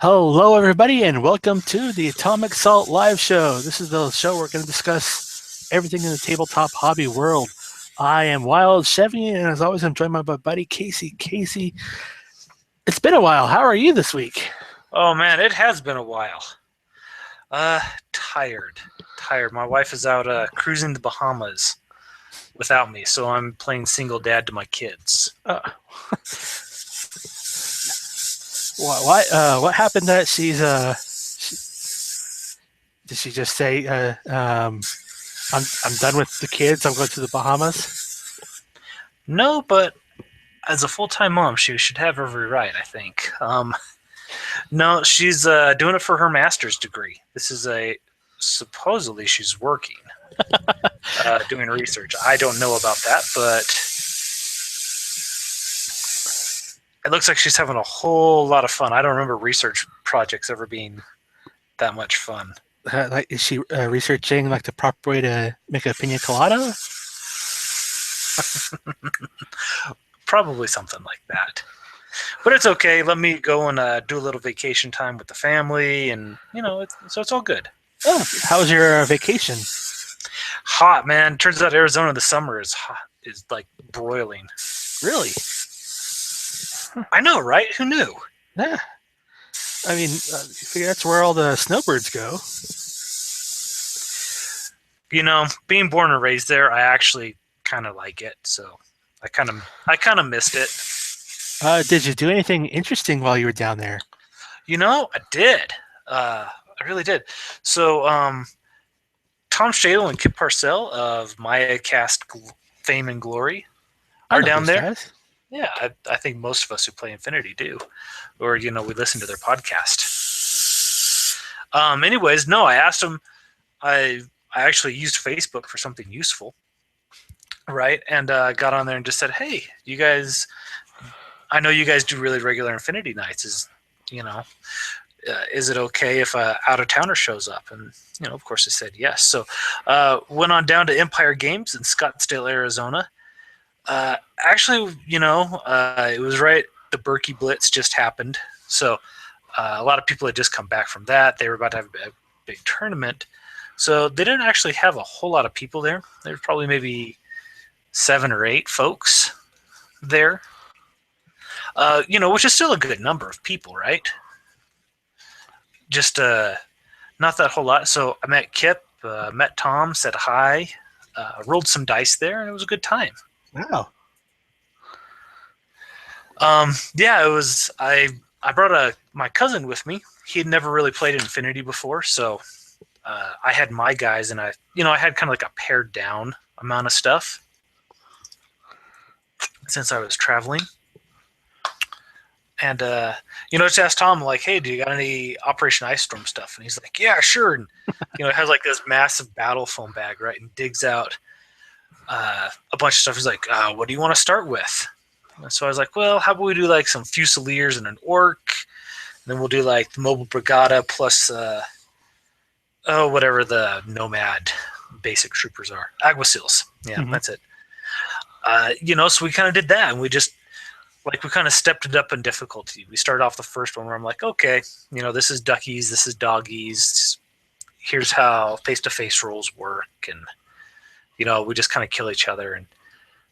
Hello, everybody, and welcome to the Atomic Salt Live Show. This is the show we're going to discuss everything in the tabletop hobby world. I am Wild Chevy, and as always, I'm joined by my buddy Casey. Casey, it's been a while. How are you this week? Oh man, it has been a while. Tired. My wife is out cruising the Bahamas without me, so I'm playing single dad to my kids. What happened that did she just say, I'm done with the kids, I'm going to the Bahamas? No, but as a full-time mom, she should have every right, I think. No, she's doing it for her master's degree. This is supposedly she's working, doing research. I don't know about that, but it looks like she's having a whole lot of fun. I don't remember research projects ever being that much fun. Is she researching the proper way to make a pina colada? Probably something like that. But it's okay. Let me go and do a little vacation time with the family, and so it's all good. Oh, how was your vacation? Hot, man. Turns out Arizona in the summer is hot, is like broiling. Really? I know, right? Who knew? Yeah. I mean, figure that's where all the snowbirds go. Being born and raised there, I actually kind of like it. So I kind of missed it. Did you do anything interesting while you were down there? I did. I really did. So Tom Shadle and Kip Parcell of MayaCast fame and glory are down there. Guys. Yeah, I think most of us who play Infinity do, or we listen to their podcast. Anyways, no, I asked them. I actually used Facebook for something useful, right? And got on there and just said, "Hey, you guys, I know you guys do really regular Infinity nights. Is it okay if a out of towner shows up?" And of course, they said yes. So went on down to Empire Games in Scottsdale, Arizona. Actually, it was right. The Berkey Blitz just happened, so a lot of people had just come back from that. They were about to have a big tournament, so they didn't actually have a whole lot of people there. There were probably maybe 7 or 8 folks there, which is still a good number of people, right? Just not that whole lot. So I met Kip, met Tom, said hi, rolled some dice there, and it was a good time. Wow. Yeah, it was. I brought my cousin with me. He had never really played Infinity before, so I had my guys, and I had kind of like a pared down amount of stuff since I was traveling. And just asked Tom, like, "Hey, do you got any Operation Ice Storm stuff?" And he's like, "Yeah, sure." And it has like this massive battle foam bag, right, and digs out a bunch of stuff. He's like, "What do you want to start with?" And so I was like, "Well, how about we do like some Fusiliers and an Orc, and then we'll do like the Mobile Brigada plus whatever the Nomad basic troopers are, Aguacils." Yeah, That's it. So we kind of did that, and we just we kind of stepped it up in difficulty. We started off the first one where I'm like, okay, this is duckies, this is doggies. Here's how face-to-face rolls work, and we just kind of kill each other. And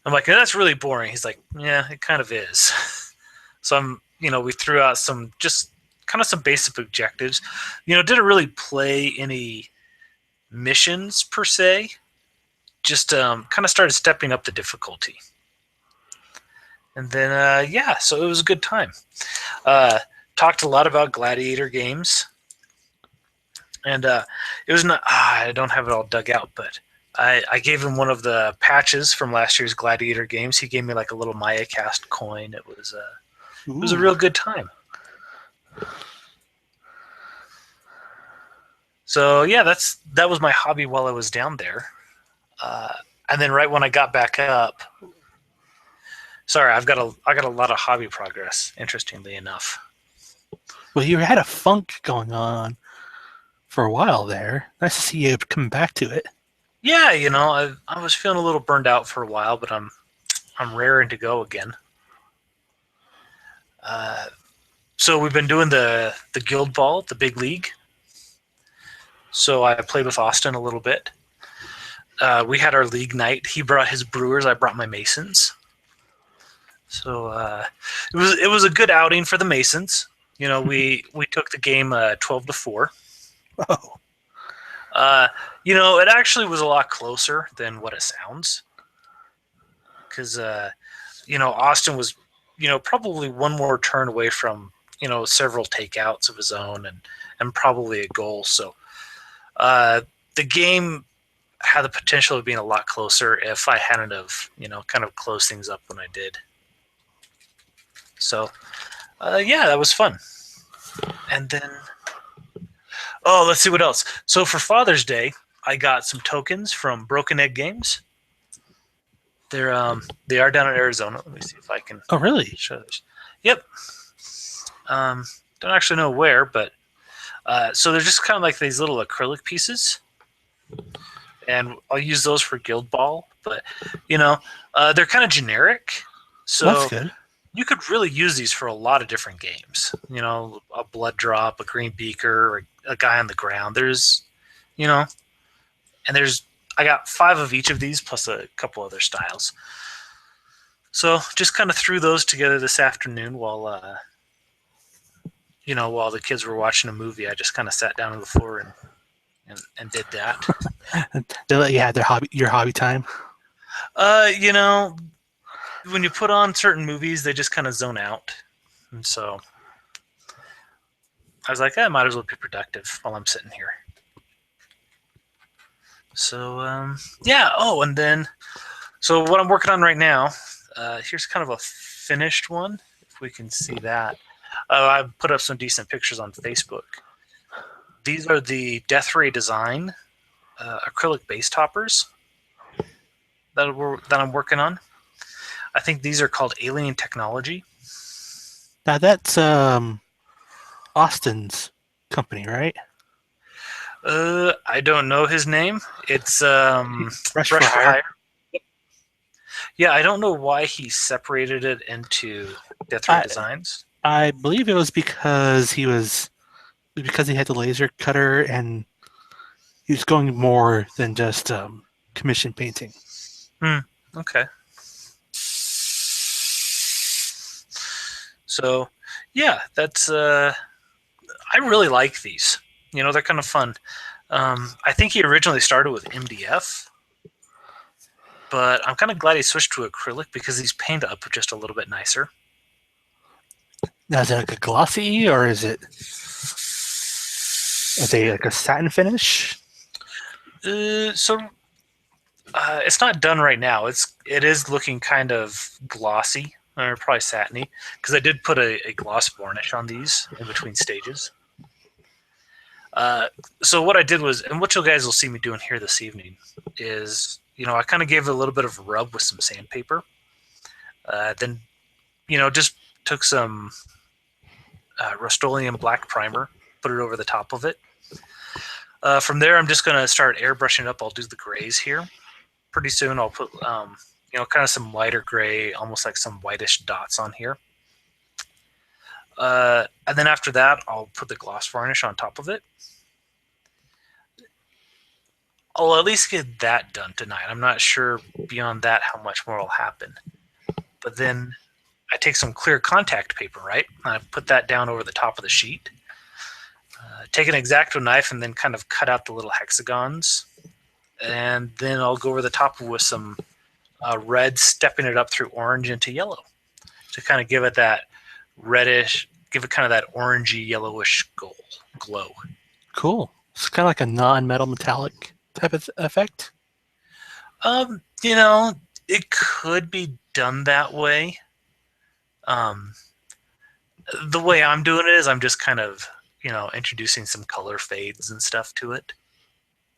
I'm like, that's really boring. He's like, yeah, it kind of is. So we threw out some basic objectives. Didn't really play any missions per se. Just kind of started stepping up the difficulty. And then, so it was a good time. Talked a lot about Gladiator games. And it was not, I don't have it all dug out, but I gave him one of the patches from last year's Gladiator games. He gave me like a little MayaCast coin. It was a real good time. So yeah, that was my hobby while I was down there. And then right when I got back up, sorry, I got a lot of hobby progress, interestingly enough. Well, you had a funk going on for a while there. Nice to see you come back to it. Yeah, I was feeling a little burned out for a while, but I'm raring to go again. So we've been doing the guild ball, the big league. So I played with Austin a little bit. We had our league night. He brought his brewers. I brought my Masons. So it was a good outing for the Masons. You know, we took the game 12-4. Oh, You know, it actually was a lot closer than what it sounds. Because you know, Austin was, you know, probably one more turn away from, you know, several takeouts of his own and probably a goal. So the game had the potential of being a lot closer if I hadn't have, you know, kind of closed things up when I did. So yeah, that was fun. And then, oh, let's see what else. So for Father's Day, I got some tokens from Broken Egg Games. They are down in Arizona. Let me see if I can. oh, really? Show this. Yep. Don't actually know where, but so they're just kind of like these little acrylic pieces, and I'll use those for Guild Ball. But you know, they're kind of generic, Well, that's so good. you could really use these for a lot of different games. You know, a blood drop, a green beaker, or a guy on the ground. There's, you know, and there's. I got 5 of each of these plus a couple other styles. So just kind of threw those together this afternoon while you know, while the kids were watching a movie. I just kind of sat down on the floor and did that. They let you have your hobby time. You know, when you put on certain movies, they just kind of zone out, and so I was like, I might as well be productive while I'm sitting here. So yeah. Oh, and then so what I'm working on right now. Here's kind of a finished one, if we can see that. I put up some decent pictures on Facebook. These are the Death Ray Design acrylic base toppers that I'm working on. I think these are called Alien Technology. Now that's Austin's company, right? I don't know his name. It's Rush for Brush for Hire. Hire. Yeah, I don't know why he separated it into Death Ray I Designs. I believe it was because he had the laser cutter and he was going more than just commission painting. Okay. So, yeah, that's I really like these. You know, they're kind of fun. I think he originally started with MDF, but I'm kind of glad he switched to acrylic because these paint up just a little bit nicer. Now is it like a glossy or is it like a satin finish? So it's not done right now. It is looking kind of glossy or probably satiny because I did put a gloss varnish on these in between stages. So what I did was, and what you guys will see me doing here this evening is, you know, I kind of gave it a little bit of a rub with some sandpaper. Then, you know, just took some Rust-Oleum black primer, put it over the top of it. From there, I'm just going to start airbrushing up. I'll do the grays here. Pretty soon, I'll put, you know, kind of some lighter gray, almost like some whitish dots on here. And then after that, I'll put the gloss varnish on top of it. I'll at least get that done tonight. I'm not sure beyond that how much more will happen. But then I take some clear contact paper, right? And I put that down over the top of the sheet. Take an X-Acto knife and then kind of cut out the little hexagons. And then I'll go over the top with some red, stepping it up through orange into yellow to kind of give it that reddish, give it kind of that orangey, yellowish glow. Cool. It's kind of like a non-metal metallic type of effect. You know, it could be done that way. The way I'm doing it is I'm just kind of, you know, introducing some color fades and stuff to it.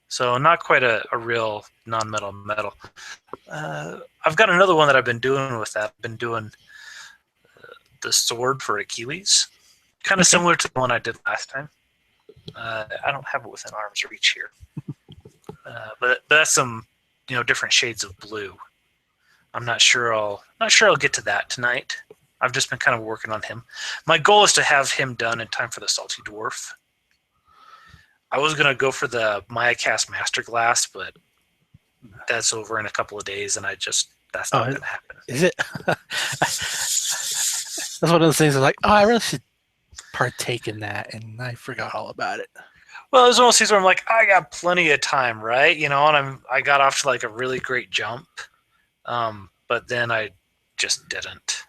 So not quite a real non-metal metal. I've got another one that I've been doing with that. I've been doing the sword for Achilles, kind of Okay. similar to the one I did last time. I don't have it within arm's reach here, but that's some, you know, different shades of blue. I'm not sure I'll get to that tonight. I've just been kind of working on him. My goal is to have him done in time for the Salty Dwarf. I was gonna go for the Mayacast Master Glass, but that's over in a couple of days, and that's not gonna happen. Is it? That's one of those things I'm like, oh, I really should partake in that, and I forgot all about it. Well, there's one of those things where I'm like, I got plenty of time, right? And I got off to like a really great jump, but then I just didn't.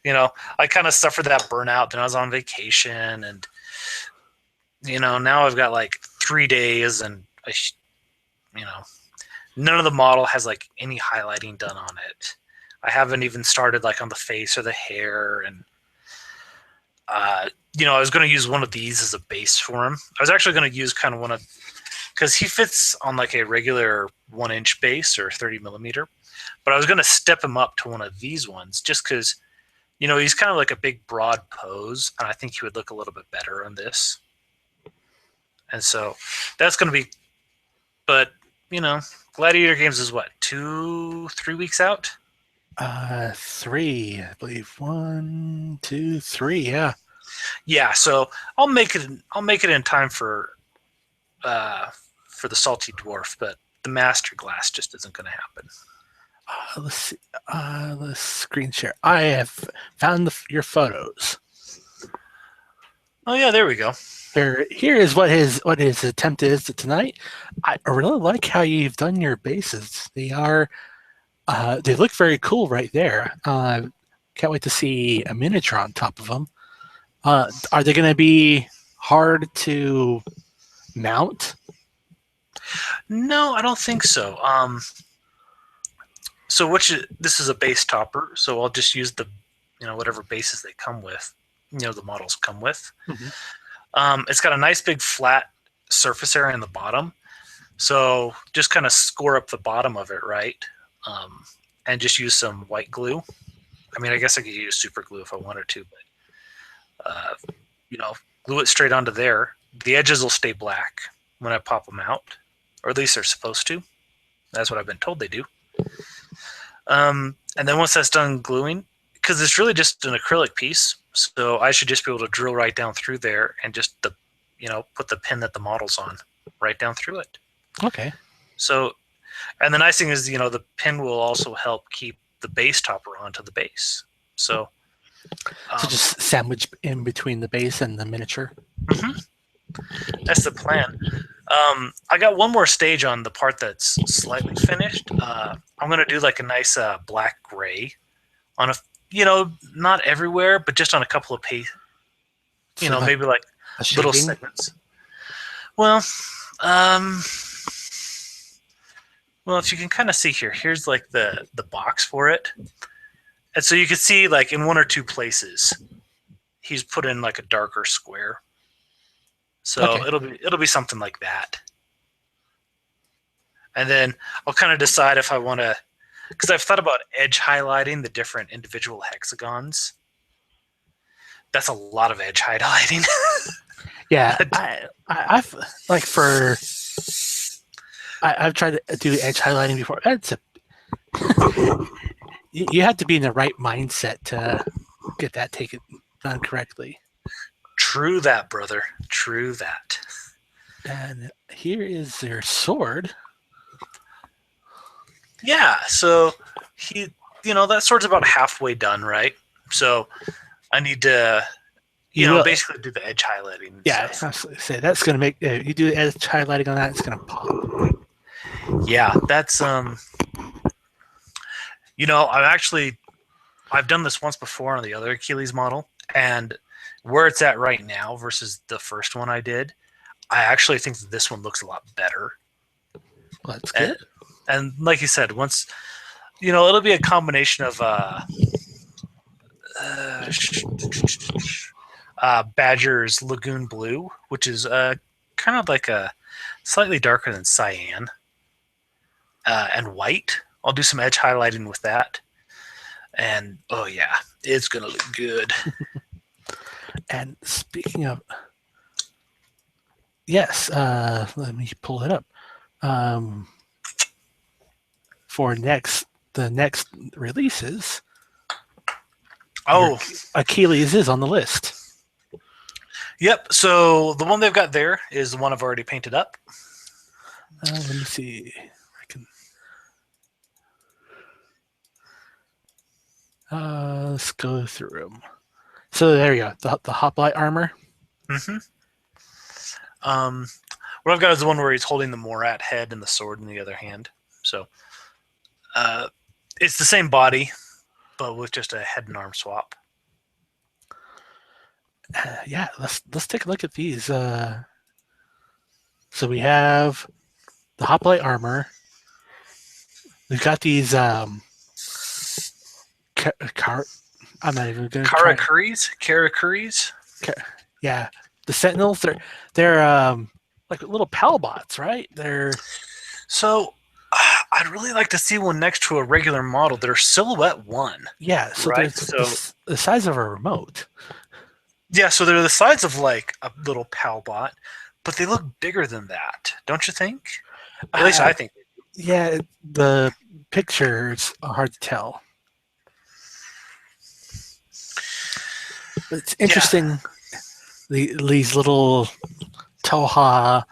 I kind of suffered that burnout. Then I was on vacation, and now I've got like 3 days, and none of the model has like any highlighting done on it. I haven't even started like on the face or the hair, and I was going to use one of these as a base for him. I was actually going to use kind of one of, because he fits on like a regular 1-inch base or 30 millimeter, but I was going to step him up to one of these ones just because, he's kind of like a big broad pose, and I think he would look a little bit better on this. And so that's going to be, but Gladiator Games is what, 2-3 weeks out? 3, I believe. 1, 2, 3. Yeah. Yeah. So I'll make it in time for the Salty Dwarf, but the Master Glass just isn't going to happen. Let's see. Let's screen share. I have found your photos. Oh yeah, there we go. Here is what his attempt is tonight. I really like how you've done your bases. They look very cool right there. Can't wait to see a miniature on top of them. Are they going to be hard to mount? No, I don't think so. This is a base topper, so I'll just use the, whatever bases they come with, the models come with. Mm-hmm. It's got a nice big flat surface area in the bottom, so just kind of score up the bottom of it, right? And just use some white glue. I mean, I guess I could use super glue if I wanted to, but glue it straight onto there. The edges will stay black when I pop them out, or at least they're supposed to. That's what I've been told they do. And then once that's done gluing, because it's really just an acrylic piece, so I should just be able to drill right down through there and just put the pin that the model's on right down through it. Okay. So, and the nice thing is, the pin will also help keep the base topper onto the base. So just sandwich in between the base and the miniature. Mm-hmm. That's the plan. I got one more stage on the part that's slightly finished. I'm going to do like a nice black gray on not everywhere, but just on a couple of maybe like little segments. Well, if you can kind of see here's like the box for it. And so you can see like in 1 or 2 places, he's put in like a darker square. So okay. It'll be something like that. And then I'll kind of decide if I want to, because I've thought about edge highlighting the different individual hexagons. That's a lot of edge highlighting. Yeah, I've tried to do edge highlighting before. You have to be in the right mindset to get that done correctly. True that, brother. True that. And here is their sword. Yeah, so that sword's about halfway done, right? So I need to, basically do the edge highlighting. Yeah, I was going to say that's going to make you do the edge highlighting on that. It's going to pop. Yeah, that's I've done this once before on the other Achilles model, and where it's at right now versus the first one I did, I actually think that this one looks a lot better. Well, that's good. And like you said, once it'll be a combination of Badger's Lagoon Blue, which is kind of like a slightly darker than cyan, and white. I'll do some edge highlighting with that, and oh yeah, it's gonna look good. And speaking of, yes, let me pull it up. For the next releases, Oh, Achilles is on the list. yep. So the one they've got there is the one I've already painted up. Let me see. I can. Let's go through them. So there you go. The hoplite armor. Mm-hmm. What I've got is the one where he's holding the Morat head and the sword in the other hand. So it's the same body, but with just a head and arm swap. Yeah, let's take a look at these. So we have the hoplite armor. We've got these I'm not even going to try. Karakuris. Yeah, the Sentinels. They're like little pal bots, right? They're So I'd really like to see one next to a regular model. They're silhouette one. yeah. So Right. they're the size of a remote. Yeah, so they're the size of like a little pal bot, but they look bigger than that, don't you think? At least I think. Yeah, the pictures are hard to tell. But it's interesting. Yeah. These little Toha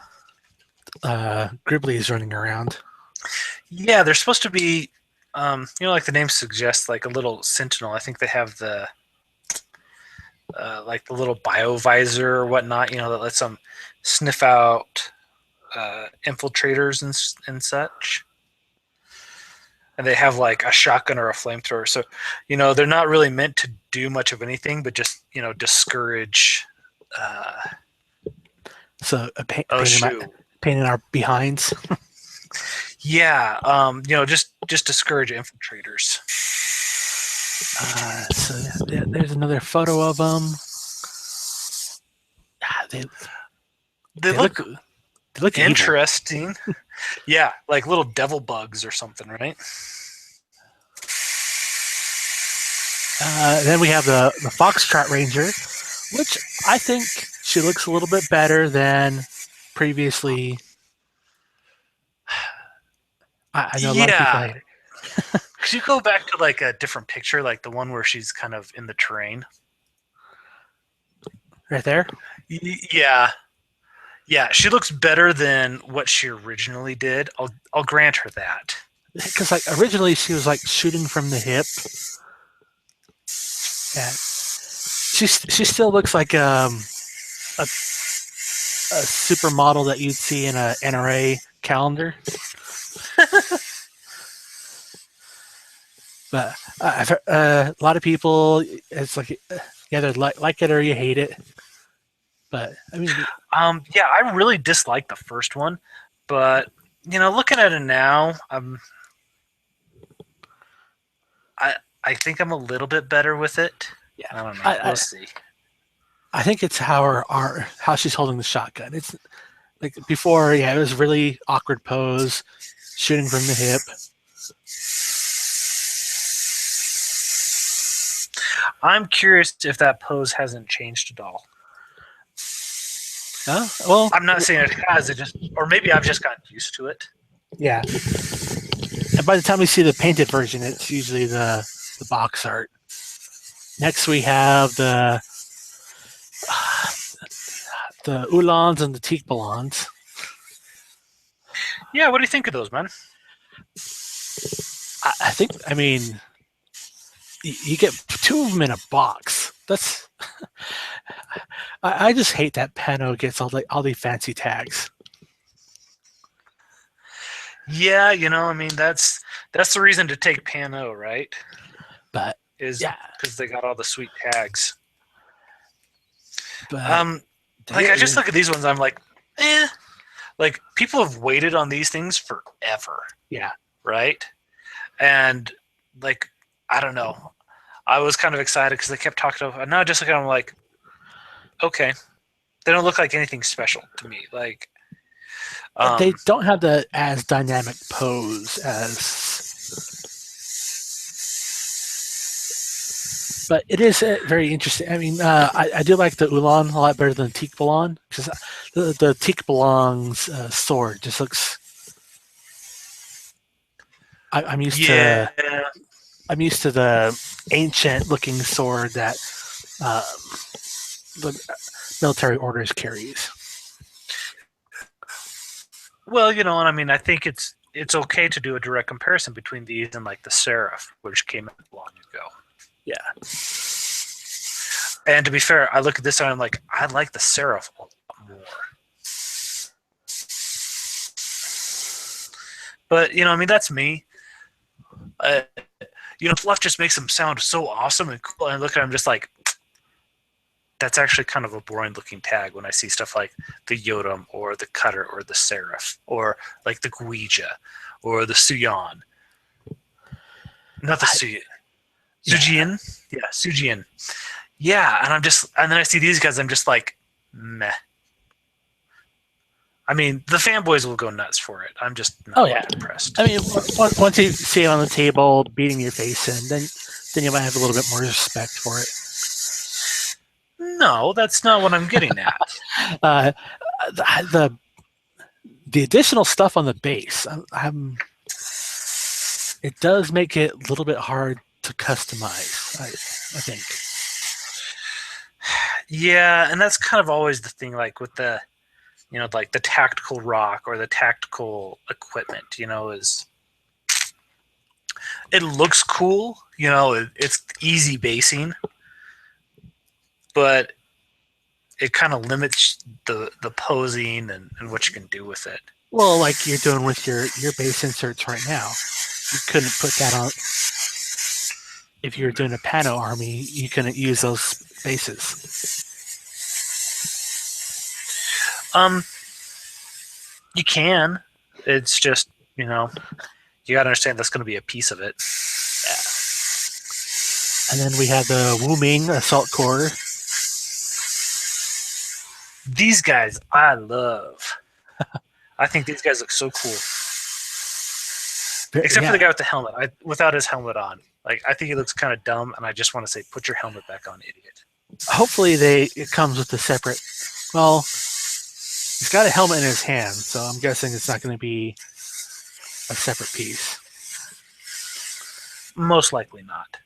Griblies running around. Yeah, they're supposed to be, like the name suggests, like a little sentinel. I think they have the, like the little bio visor or whatnot, that lets them sniff out infiltrators and such. And they have like a shotgun or a flamethrower. So, they're not really meant to do much of anything, but just, discourage. So painting our behinds. Yeah, just discourage infiltrators. So there's another photo of them. They look interesting. Yeah, like little devil bugs or something, right? Then we have the Foxtrot Ranger, which I think she looks a little bit better than previously. I know a lot of people hate it. Could you go back to like a different picture, like the one where she's kind of in the terrain? Right there? Yeah. Yeah, she looks better than what she originally did. I'll grant her that. Because like originally she was like shooting from the hip. And she still looks like a supermodel that you'd see in a NRA calendar. But I've heard, a lot of people, it's like either like it or you hate it. But I mean, yeah, I really dislike the first one, but looking at it now, I think I'm a little bit better with it. Yeah, I don't know. We'll see. I think it's how she's holding the shotgun. It's like before, yeah, it was really awkward pose, shooting from the hip. I'm curious if that pose hasn't changed at all. Well, I'm not saying it has. Or maybe I've just gotten used to it. Yeah. And by the time we see the painted version, it's usually the box art. Next, we have the Ulans and the Tikbalans. Yeah, what do you think of those, man? I think, I mean, you get two of them in a box. That's. I just hate that Pano gets all the fancy tags. Yeah, I mean that's the reason to take Pano, right? But because they got all the sweet tags. But I just look at these ones, I'm like, like people have waited on these things forever. Yeah. Right? And like, I don't know. I was kind of excited because they kept talking about. Now I just look at them like, okay, they don't look like anything special to me. Like, they don't have the as dynamic pose but it is very interesting. I mean, I do like the Ulan a lot better than the Tikbalan because the Tikbalan's sword just looks. I'm used to I'm used to the ancient-looking sword that the military orders carries. Well, and I mean, I think it's okay to do a direct comparison between these and like the Seraph, which came out long ago. Yeah. And to be fair, I look at this and I'm like, I like the Seraph a lot more. But I mean, that's me. Fluff just makes them sound so awesome and cool. And I look at them just like, that's actually kind of a boring looking tag when I see stuff like the Yodam or the Cutter or the Seraph or like the Guija or the Suyan. Not the Suyan. Sujian? Yeah, Sujian. Yeah, and then I see these guys, I'm just like, meh. I mean, the fanboys will go nuts for it. I'm just not impressed. I mean, once you see it on the table, beating your face in, then you might have a little bit more respect for it. No, that's not what I'm getting at. The additional stuff on the base, it does make it a little bit hard to customize, I think. Yeah, and that's kind of always the thing, like with the, like the tactical rock or the tactical equipment, is it looks cool, it's easy basing, but it kind of limits the posing and what you can do with it. Well, like you're doing with your base inserts right now. You couldn't put that on. If you're doing a Pano army, you couldn't use those bases. You can. It's just, you got to understand that's going to be a piece of it. Yeah. And then we have the Wu Ming Assault Corps. These guys, I love. I think these guys look so cool. Except for the guy with the helmet. Without his helmet on. Like, I think he looks kind of dumb, and I just want to say, put your helmet back on, idiot. Hopefully it comes with a separate... Well, he's got a helmet in his hand, so I'm guessing it's not going to be a separate piece. Most likely not.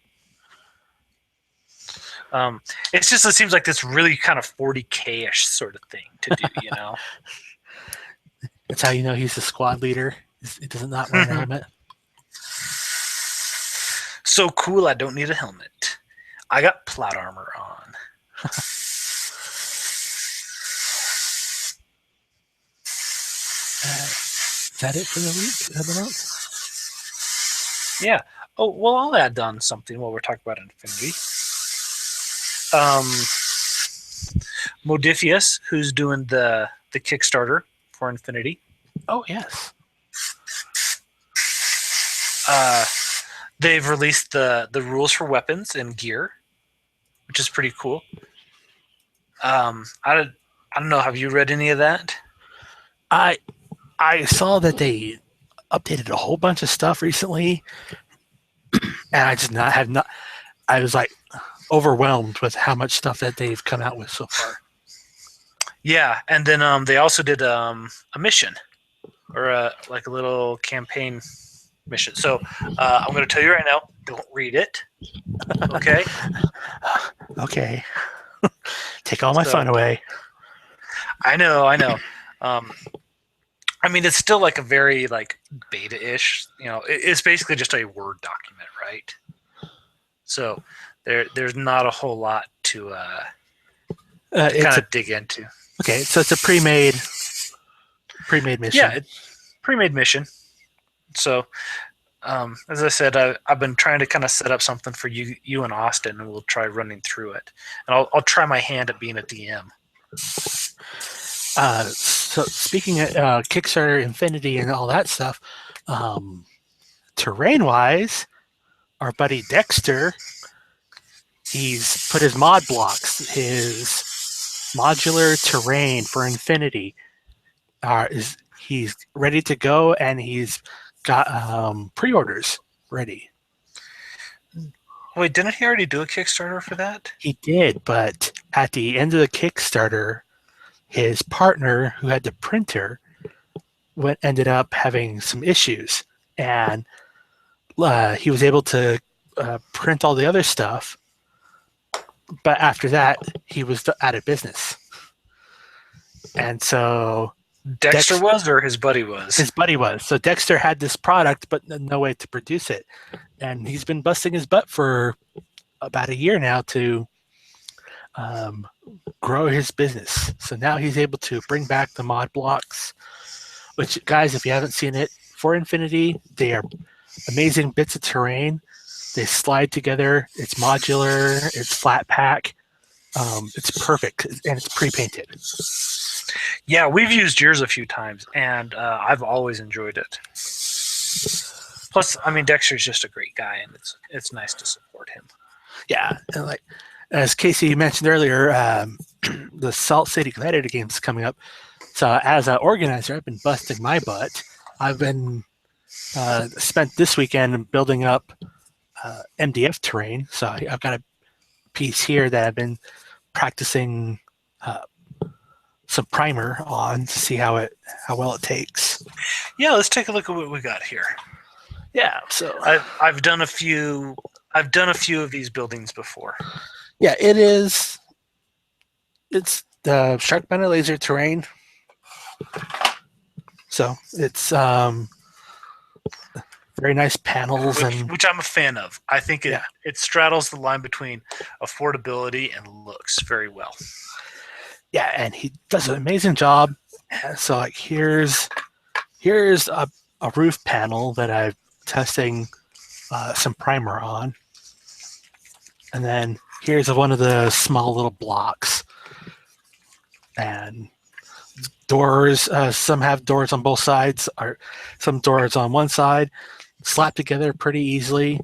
It seems like this really kind of 40K-ish sort of thing to do, That's how you know he's the squad leader. He does not wear a helmet. So cool, I don't need a helmet. I got plot armor on. Is that it for the week? Of the month? Yeah. Oh, well, I'll add on something while we're talking about Infinity. Modifius, who's doing the Kickstarter for Infinity. Oh, yes. They've released the rules for weapons and gear, which is pretty cool. I don't know. Have you read any of that? I saw that they updated a whole bunch of stuff recently, and I was like overwhelmed with how much stuff that they've come out with so far. Yeah, and then they also did a mission, or a little campaign mission. So I'm going to tell you right now, don't read it. Okay? Okay. Take all my fun away. I know. I mean, it's still like a very beta-ish. It's basically just a Word document, right? So there's not a whole lot to kind of dig into. Okay, so it's a pre-made mission. Yeah, it's pre-made mission. So, as I said, I've been trying to kind of set up something for you and Austin, and we'll try running through it. And I'll try my hand at being a DM. So speaking of Kickstarter, Infinity, and all that stuff, terrain-wise, our buddy Dexter, he's put his mod blocks, his modular terrain for Infinity, he's ready to go, and he's got pre-orders ready. Wait, didn't he already do a Kickstarter for that? He did, but at the end of the Kickstarter, his partner, who had the printer, ended up having some issues, and he was able to print all the other stuff. But after that, he was out of business. And so Dexter was, or his buddy was? His buddy was. So Dexter had this product, but no way to produce it. And he's been busting his butt for about a year now to grow his business. So now he's able to bring back the mod blocks, which, guys, if you haven't seen it, for Infinity, they are amazing bits of terrain. They slide together. It's modular. It's flat pack. It's perfect, and it's pre-painted. Yeah, we've used yours a few times, and I've always enjoyed it. Plus, I mean, Dexter's just a great guy, and it's nice to support him. Yeah, and like as Casey mentioned earlier, the Salt City Gladiator games coming up. So as an organizer, I've been busting my butt. I've been spent this weekend building up MDF terrain. So I've got a piece here that I've been practicing some primer on to see how well it takes. Yeah, let's take a look at what we got here. Yeah, so I've done a few of these buildings before. Yeah, it's the Shark Banner laser terrain. So it's very nice panels, which I'm a fan of. I think it straddles the line between affordability and looks very well. Yeah, and he does an amazing job. So like here's a roof panel that I'm testing some primer on, and then here's one of the small little blocks, and doors. Some have doors on both sides, or some doors on one side, slapped together pretty easily.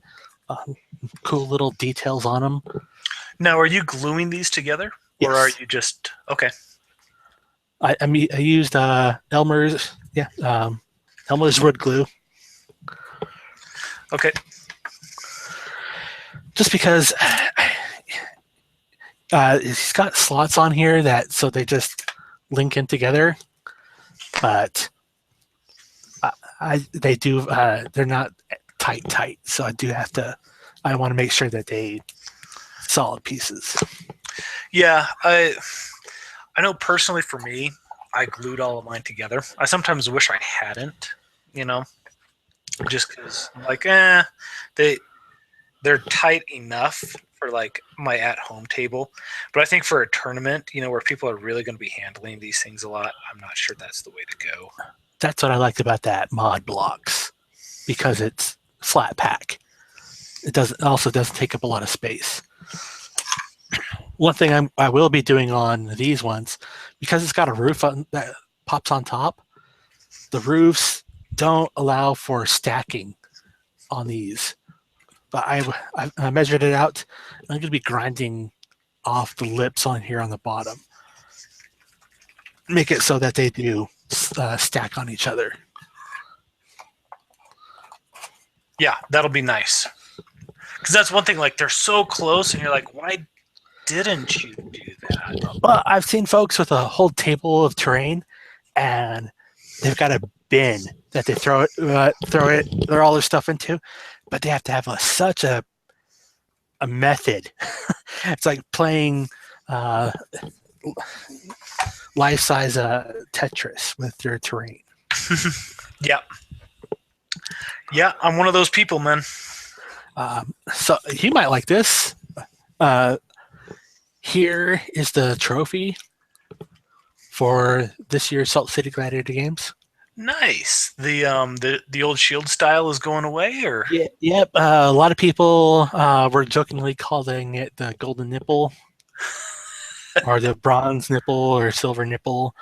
Cool little details on them. Now, are you gluing these together, or are you just okay? I used Elmer's Elmer's wood glue. Okay. Just because he's got slots on here so they just link in together, but they do they're not tight, so I want to make sure that they solid pieces. Yeah, I know personally for me, I glued all of mine together. I sometimes wish I hadn't, just because they're tight enough for like my at-home table, but I think for a tournament, where people are really going to be handling these things a lot, I'm not sure that's the way to go. That's what I liked about that mod blocks, because it's flat pack. It also doesn't take up a lot of space. One thing I will be doing on these ones, because it's got a roof that pops on top, the roofs don't allow for stacking on these. But I measured it out. I'm going to be grinding off the lips on here on the bottom. Make it so that they do stack on each other. Yeah, that'll be nice. Because that's one thing, like they're so close and you're like, why didn't you do that? Well, I've seen folks with a whole table of terrain and they've got a bin that they throw all their stuff into, but they have to have such a method. It's like playing life-size Tetris with your terrain. Yeah, I'm one of those people, man. So you might like this. Here is the trophy for this year's Salt City Gladiator Games. Nice. The old shield style is going away, or yep. A lot of people were jokingly calling it the golden nipple, or the bronze nipple, or silver nipple.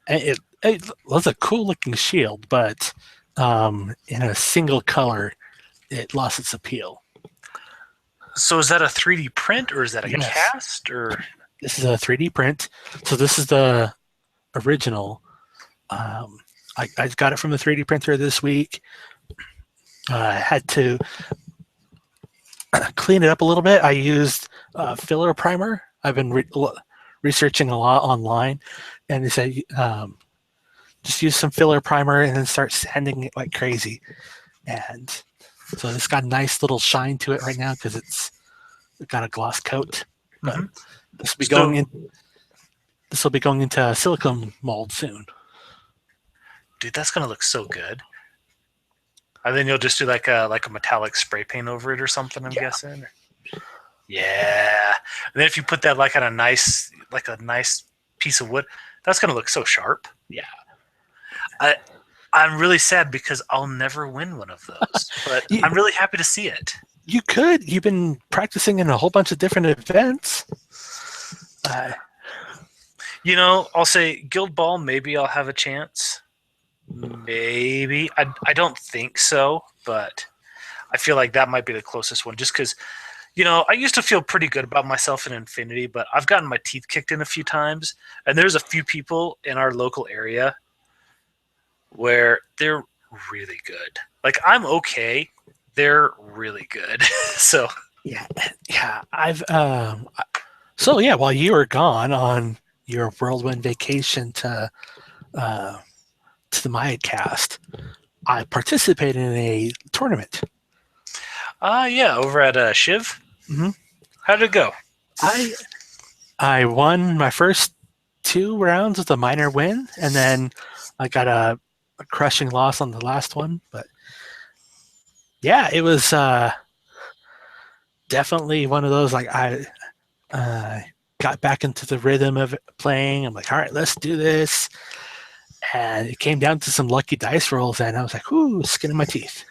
It was a cool looking shield, but in a single color, it lost its appeal. So is that a 3D print, or is that a cast? Or this is a 3D print. So this is the original. I got it from the 3D printer this week. I had to clean it up a little bit. I used filler primer. I've been researching a lot online, and they say just use some filler primer and then start sanding it like crazy. And So it's got a nice little shine to it right now because it's got a gloss coat. But Mm-hmm. this will be going in. This will be going into silicone mold soon. Dude, that's gonna look so good. And then you'll just do like a metallic spray paint over it or something. I'm guessing. Yeah. And then if you put that like on a nice piece of wood, that's gonna look so sharp. Yeah. I'm really sad because I'll never win one of those, but I'm really happy to see it. You could. You've been practicing in a whole bunch of different events. I'll say Guild Ball. Maybe I'll have a chance. Maybe I don't think so, but I feel like that might be the closest one. Just because, I used to feel pretty good about myself in Infinity, but I've gotten my teeth kicked in a few times, and there's a few people in our local area where they're really good. Like I'm okay, they're really good. So yeah. I've so yeah. While you were gone on your whirlwind vacation to the Mayacast, I participated in a tournament. yeah, over at Shiv. Mm-hmm. How did it go? I won my first 2 rounds with a minor win, and then I got a crushing loss on the last one. But yeah, it was definitely one of those like I got back into the rhythm of playing. I'm like, all right, let's do this. And it came down to some lucky dice rolls, and I was like, "Ooh, skin in my teeth."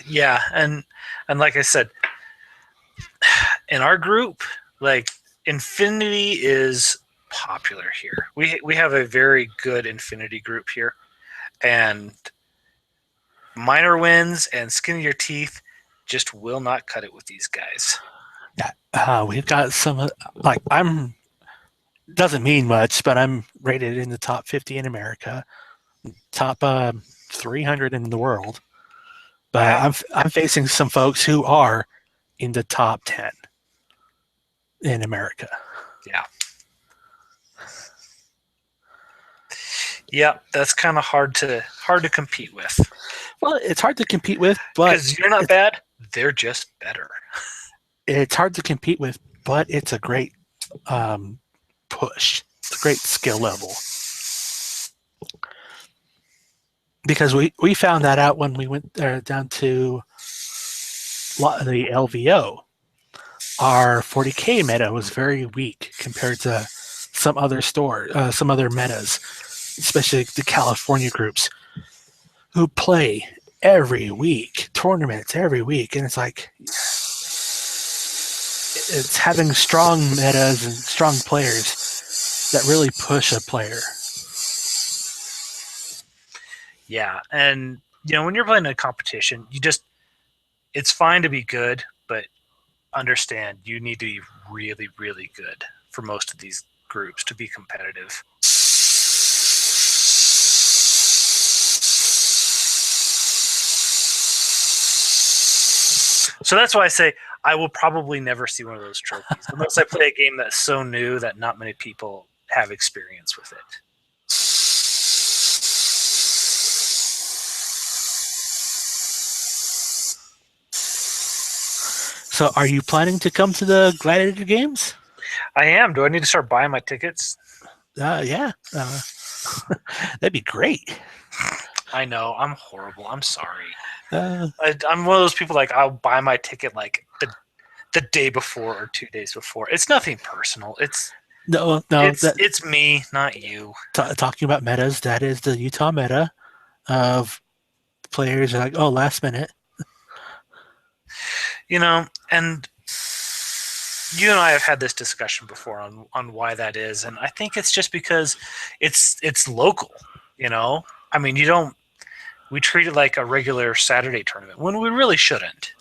Yeah, and like I said, in our group, like Infinity is popular here. We have a very good Infinity group here, and minor wins and skin of your teeth just will not cut it with these guys. Yeah, we've got some like I'm doesn't mean much, but I'm rated in the top 50 in America, top 300 in the world. But Wow. I'm facing some folks who are in the top 10 in America. Yeah. Yeah, that's kind of hard to compete with. Well, it's hard to compete with, but because you're not bad, they're just better. It's hard to compete with, but it's a great push. It's a great skill level. Because we found that out when we went down to the LVO. Our 40K meta was very weak compared to some other some other metas, especially the California groups who play every week, tournaments every week, and it's like it's having strong metas and strong players that really push a player. Yeah, and when you're playing a competition, it's fine to be good, but understand you need to be really, really good for most of these groups to be competitive. So that's why I say I will probably never see one of those trophies unless I play a game that's so new that not many people have experience with it. So, are you planning to come to the Gladiator Games? I am. Do I need to start buying my tickets? Yeah. That'd be great. I know. I'm horrible. I'm sorry. Uh, I'm one of those people like I'll buy my ticket like the day before or 2 days before. It's nothing personal. It's me, not you. Talking about metas, that is the Utah meta of players are like, oh, last minute. And you and I have had this discussion before on why that is, and I think it's just because it's local. I mean, we treat it like a regular Saturday tournament when we really shouldn't.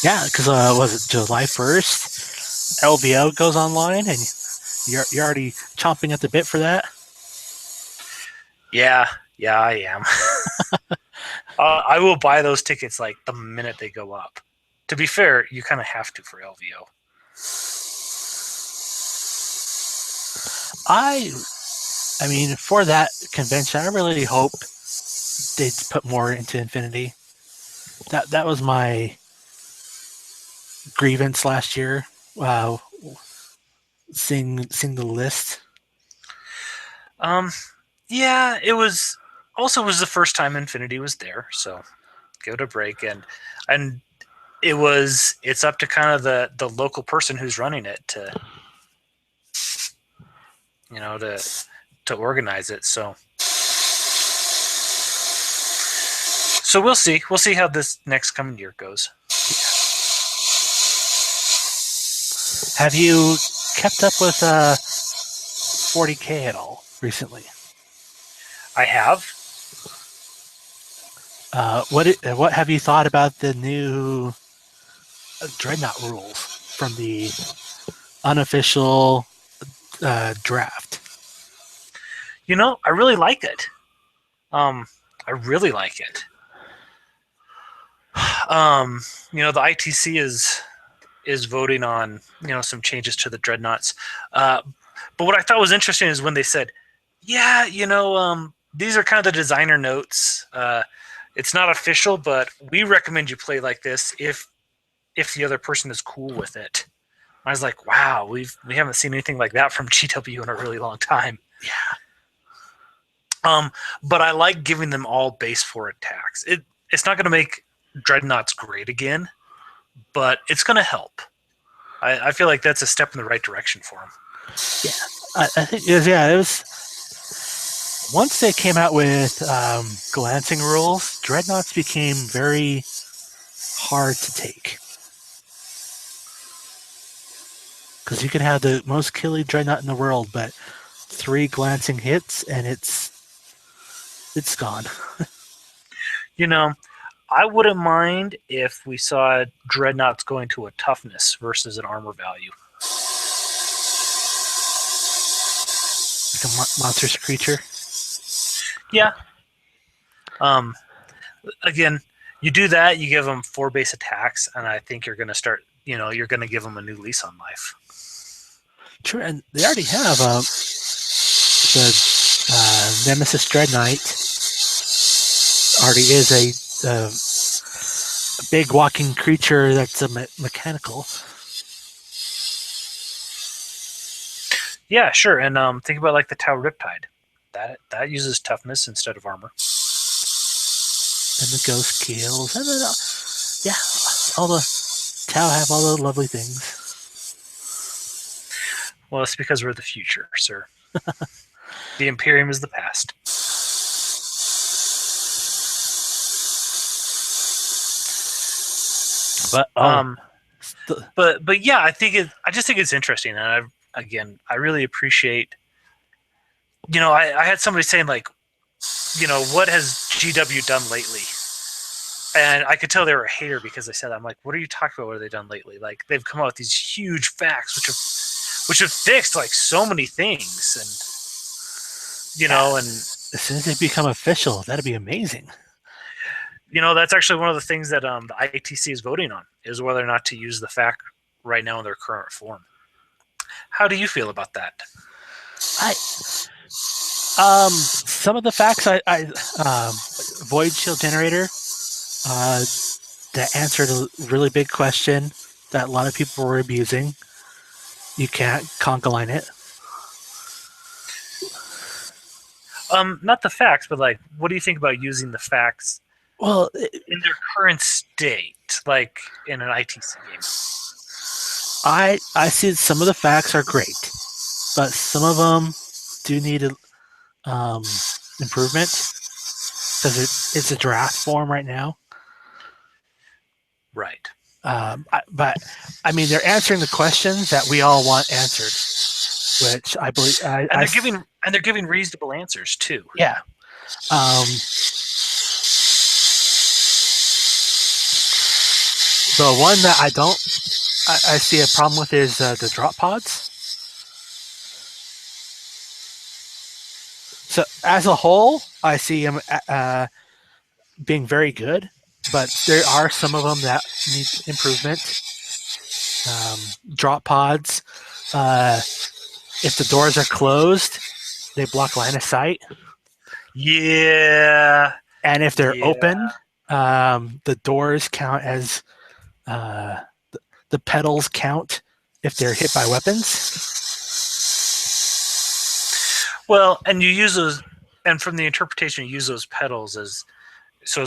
Yeah, because was it July 1st? LVO goes online, and you're already chomping at the bit for that. Yeah, I am. I will buy those tickets like the minute they go up. To be fair, you kind of have to for LVO. I I mean, for that convention, I really hope they'd put more into Infinity. That was my grievance last year. Wow, seeing the list. Um, yeah, it was the first time Infinity was there, so give it a break. And it's up to kind of the local person who's running it to to organize it. So we'll see. We'll see how this next coming year goes. Have you kept up with 40K at all recently? I have. What have you thought about the new Dreadnought rules from the unofficial draft? I really like it. I really like it. The ITC is voting on some changes to the dreadnoughts. But what I thought was interesting is when they said, "Yeah, these are kind of the designer notes. It's not official, but we recommend you play like this if the other person is cool with it." I was like, "Wow, we haven't seen anything like that from GW in a really long time." Yeah. But I like giving them all base 4 attacks. It's not going to make dreadnoughts great again, but it's going to help. I feel like that's a step in the right direction for them. Yeah, I think it was. Once they came out with glancing rules, dreadnoughts became very hard to take. Because you can have the most killy dreadnought in the world, but 3 glancing hits and it's gone. I wouldn't mind if we saw dreadnoughts going to a toughness versus an armor value. Like a monstrous creature. Yeah. Again, you do that, you give them 4 base attacks, and I think you're going to start. You're going to give them a new lease on life. True, and they already have the Nemesis Dreadnought. Already is a big walking creature that's a mechanical. Yeah, sure. And think about like the Tau Riptide. That uses toughness instead of armor. And the ghost kills. And then, all the Tau have all the lovely things. Well, it's because we're the future, sir. The Imperium is the past. But yeah, I just think it's interesting, and I really appreciate. I had somebody saying like, what has GW done lately? And I could tell they were a hater because they said that. I'm like, what are you talking about? What have they done lately? Like they've come out with these huge facts which have fixed like so many things, and and as soon as they become official, that'd be amazing. That's actually one of the things that the ITC is voting on, is whether or not to use the fact right now in their current form. How do you feel about that? Some of the facts Void Shield Generator, that answered a really big question that a lot of people were abusing. You can't conga line it. Not the facts, but like, what do you think about using the facts? Well, in their current state, like in an ITC game. I see some of the facts are great, but some of them do need improvement because it's a draft form right now. Right. But I mean, they're answering the questions that we all want answered, which I believe. They're giving reasonable answers too. Yeah. The one that I see a problem with is the drop pods. So as a whole, I see them being very good, but there are some of them that need improvement. Drop pods, if the doors are closed, they block line of sight. Yeah. And if they're Yeah. open, the doors count as the pedals count if they're hit by weapons. Well, and you use those, and from the interpretation, you use those pedals as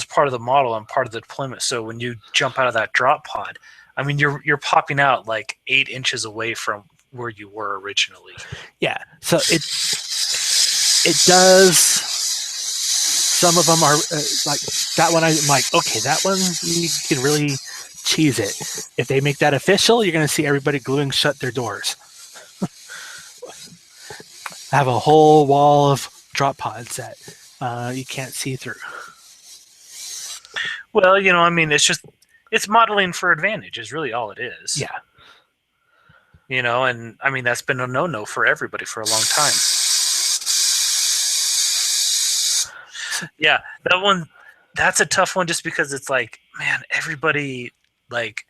part of the model and part of the deployment. So when you jump out of that drop pod, I mean, you're popping out like 8 inches away from where you were originally. Yeah, so it does. Some of them are like that one. I'm like, okay, that one you can really cheese it. If they make that official, you're going to see everybody gluing shut their doors. I have a whole wall of drop pods that you can't see through. Well, I mean, it's modeling for advantage is really all it is. Yeah. And I mean, that's been a no-no for everybody for a long time. Yeah, that's a tough one just because it's like, man, everybody, like,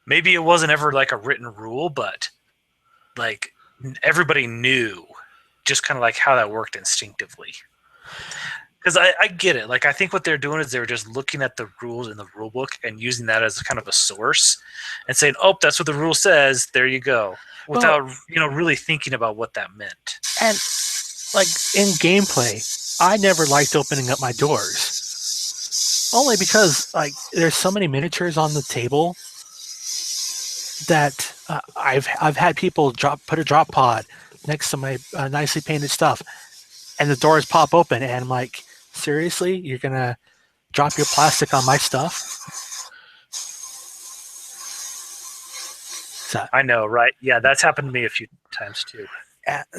maybe it wasn't ever like a written rule, but like everybody knew just kind of like how that worked instinctively. Because I get it. Like, I think what they're doing is they're just looking at the rules in the rule book and using that as kind of a source and saying, oh, that's what the rule says. There you go. Without, really thinking about what that meant. And like in gameplay, I never liked opening up my doors. Only because like there's so many miniatures on the table that I've had people put a drop pod next to my nicely painted stuff, and the doors pop open, and I'm like, seriously, you're gonna drop your plastic on my stuff? So I know, right? Yeah, that's happened to me a few times too.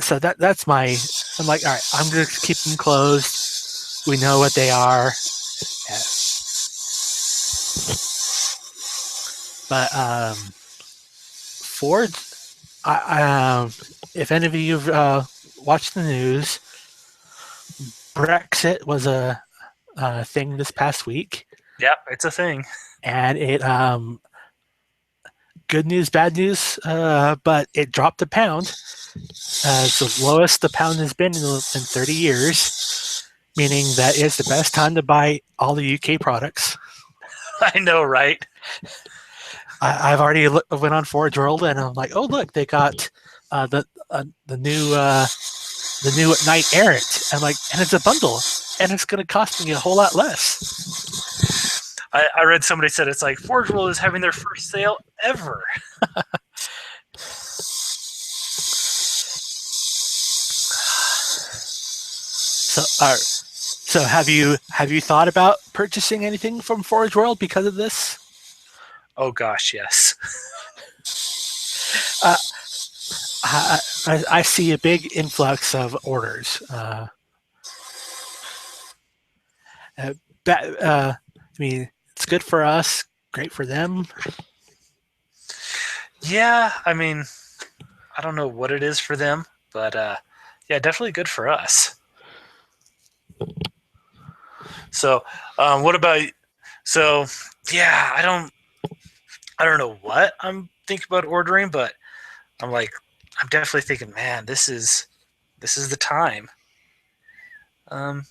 So that's my. I'm like, all right, I'm gonna keep them closed. We know what they are. Yeah. But Ford, if any of you've watched the news, Brexit was a thing this past week. Yep, it's a thing. And it, good news, bad news, but it dropped a pound. It's the lowest the pound has been in 30 years, meaning that it's the best time to buy all the UK products. I know, right? I've already went on Forge World, and I'm like, oh look, they got the new Knight Errant. I'm like, and it's a bundle, and it's going to cost me a whole lot less. I read somebody said it's like Forge World is having their first sale ever. So have you thought about purchasing anything from Forge World because of this? Oh gosh, yes. I see a big influx of orders. I mean, it's good for us, great for them. Yeah, I mean, I don't know what it is for them, but yeah, definitely good for us. So, what about? So, yeah, I don't know what I'm thinking about ordering, but I'm definitely thinking, man, this is the time. Problem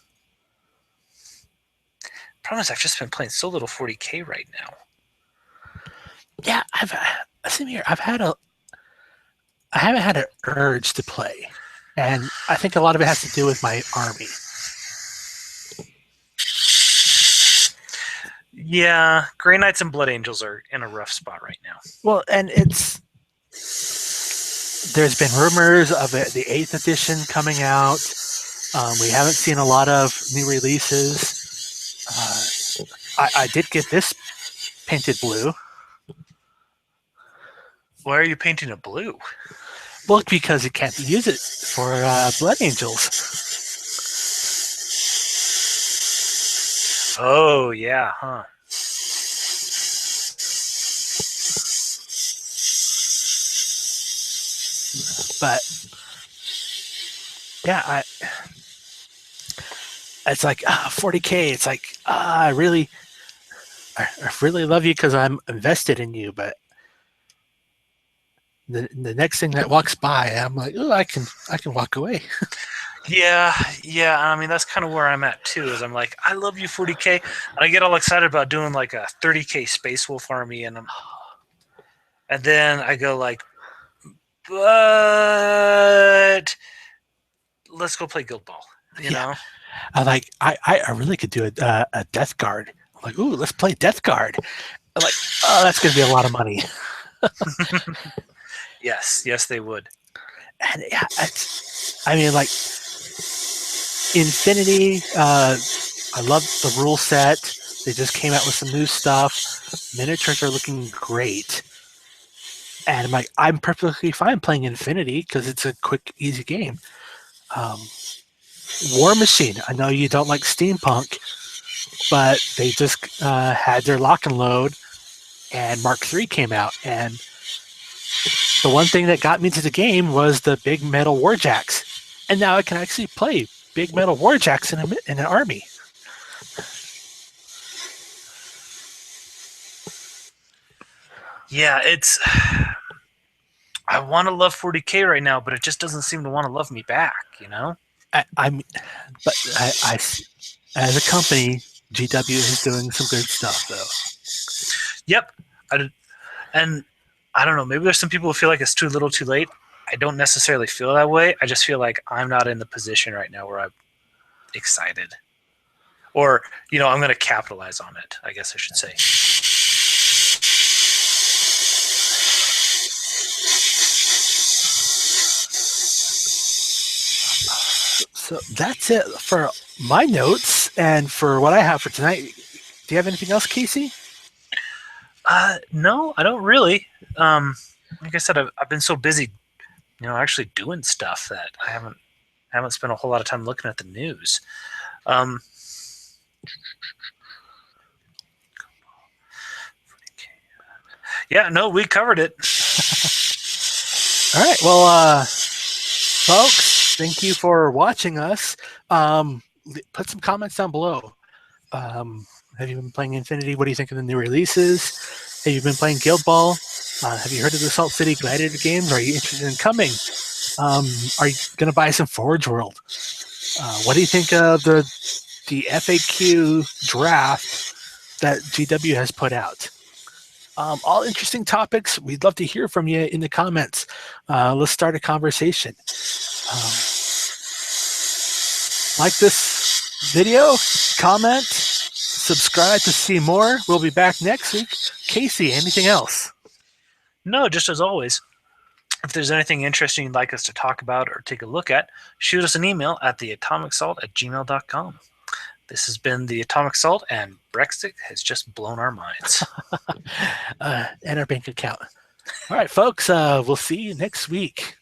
is, I've just been playing so little 40K right now. Yeah, I haven't had an urge to play, and I think a lot of it has to do with my army. Yeah, Grey Knights and Blood Angels are in a rough spot right now. Well, and there's been rumors of the 8th edition coming out. We haven't seen a lot of new releases. I did get this painted blue. Why are you painting it blue? Well, because you can't use it for Blood Angels. Oh, yeah, huh. But yeah, it's like 40K. It's like I really love you because I'm invested in you, but the next thing that walks by, I'm like, oh, I can walk away. Yeah, yeah. I mean, that's kind of where I'm at too. Is I'm like, I love you, 40K, and I get all excited about doing like a 30K Space Wolf army, and then I go like, but let's go play Guild Ball. You Yeah, know? I really could do a Death Guard. I'm like, ooh, let's play Death Guard. I'm like, oh, that's going to be a lot of money. Yes, yes, they would. And yeah, I mean, like Infinity. I love the rule set. They just came out with some new stuff. Miniatures are looking great. And I'm like, I'm perfectly fine playing Infinity because it's a quick, easy game. Um, War Machine. I know you don't like steampunk, but they just had their lock and load, and Mark III came out. And the one thing that got me to the game was the big metal warjacks. And now I can actually play big metal warjacks in an army. Yeah, it's. I want to love 40K right now, but it just doesn't seem to want to love me back. You know? I'm, but as a company, GW is doing some good stuff though. Yep. And I don't know. Maybe there's some people who feel like it's too little, too late. I don't necessarily feel that way. I just feel like I'm not in the position right now where I'm excited, or I'm going to capitalize on it. I guess I should say. So that's it for my notes and for what I have for tonight. Do you have anything else, Casey? No, I don't really. Like I said, I've been so busy, actually doing stuff that I haven't spent a whole lot of time looking at the news. Um, yeah, no, we covered it. All right. Well, folks, thank you for watching us. Put some comments down below. Have you been playing Infinity? What do you think of the new releases? Have you been playing Guild Ball? Have you heard of the Salt City Gladiator games? Are you interested in coming? Are you going to buy some Forge World? What do you think of the FAQ draft that GW has put out? All interesting topics. We'd love to hear from you in the comments. Let's start a conversation. Like this video, comment, subscribe to see more. We'll be back next week. Casey, anything else? No, just as always, if there's anything interesting you'd like us to talk about or take a look at, shoot us an email at theatomicsalt@gmail.com. This has been the Atomic Salt, and Brexit has just blown our minds. And our bank account. All right, folks, we'll see you next week.